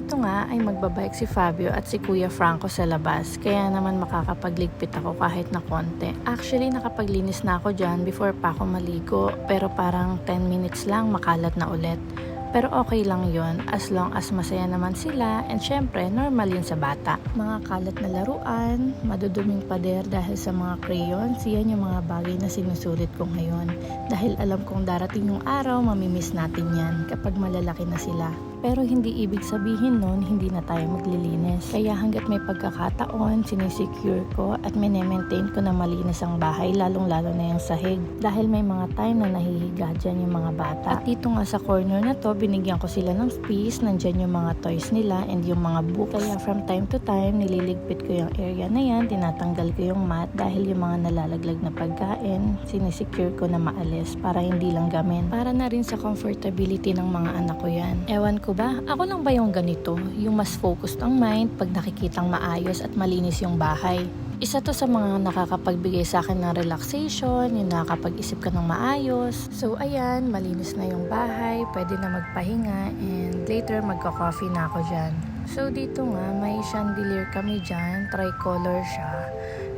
dito nga ay magbabike si Fabio at si Kuya Franco sa labas, kaya naman makakapagligpit ako kahit na konti. Actually, nakapaglinis na ako dyan before pa ako maligo, pero parang 10 minutes lang makalat na ulit. Pero okay lang yon as long as masaya naman sila, and syempre normal yun sa bata. Mga kalat na laruan, maduduming pader dahil sa mga crayons, yan yung mga bagay na sinusulit ko ngayon. Dahil alam kong darating yung araw, mamimiss natin yan kapag malalaki na sila. Pero hindi ibig sabihin nun, hindi na tayo maglilinis. Kaya hanggat may pagkakataon, sinisecure ko at minemaintain ko na malinis ang bahay, lalong-lalo na yung sahig. Dahil may mga time na nahihiga dyan yung mga bata. At dito nga sa corner na to, binigyan ko sila ng space, nandyan yung mga toys nila and yung mga books. Kaya from time to time, nililigpit ko yung area na yan, tinatanggal ko yung mat dahil yung mga nalalaglag na pagkain, sinisecure ko na maalis para hindi lang gamin. Para na rin sa comfortability ng mga anak ko yan. Ewan ko ba? Ako lang ba yung ganito? Yung mas focused ang mind pag nakikitang maayos at malinis yung bahay. Isa to sa mga nakakapagbigay sa akin ng relaxation, yung nakakapag-isip ka ng maayos. So ayan, malinis na yung bahay, pwede na magpahinga, and later magka-coffee na ako dyan. So dito nga, may chandelier kami dyan, tricolor siya.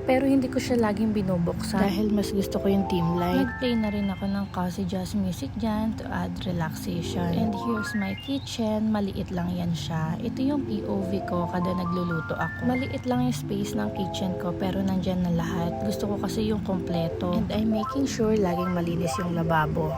Pero hindi ko siya laging binubuksan dahil mas gusto ko yung dim light. Nag-play na rin ako ng cozy jazz music dyan to add relaxation. And here's my kitchen. Maliit lang yan siya. Ito yung POV ko kada nagluluto ako. Maliit lang yung space ng kitchen ko pero nandyan na lahat. Gusto ko kasi yung kompleto. And I'm making sure laging malinis yung lababo.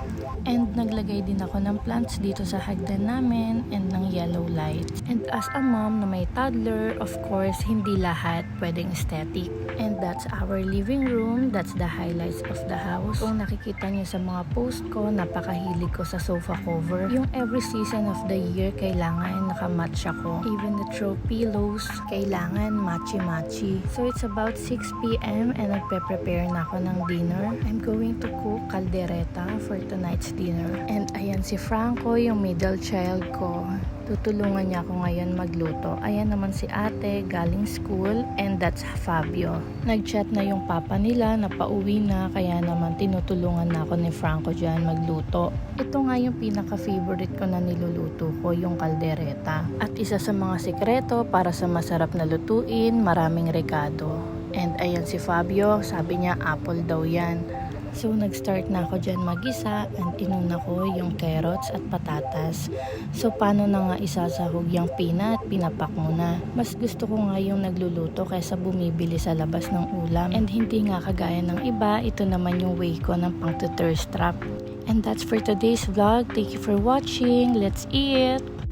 And naglagay din ako ng plants dito sa hagdan namin and ng yellow lights. And as a mom na may toddler, of course, hindi lahat pwedeng aesthetic. And that's our living room. That's the highlights of the house. Kung nakikita niyo sa mga post ko, napakahilig ko sa sofa cover. Yung every season of the year, kailangan nakamatch ako. Even the throw pillows, kailangan matchy-matchy. So it's about 6 p.m. and nagpe-prepare na ako ng dinner. I'm going to cook caldereta for tonight's dinner. And ayan si Franco, yung middle child ko. Tutulungan niya ako ngayon magluto. Ayan naman si ate, galing school, and that's Fabio. Nag-chat na yung papa nila na pauwi na, kaya naman tinutulungan na ako ni Franco dyan magluto. Ito nga yung pinaka-favorite ko na niluluto ko, yung kaldereta. At isa sa mga sikreto para sa masarap na lutuin, maraming rekado. And ayan si Fabio, sabi niya apple daw yan. So, nag-start na ako dyan mag-isa and inuna ko yung carrots at patatas. So, paano na nga isasahog yung peanut? Pinapak muna. Mas gusto ko nga yung nagluluto kaysa bumibili sa labas ng ulam. And hindi nga kagaya ng iba, ito naman yung way ko ng pang-thirst trap. And that's for today's vlog. Thank you for watching. Let's eat!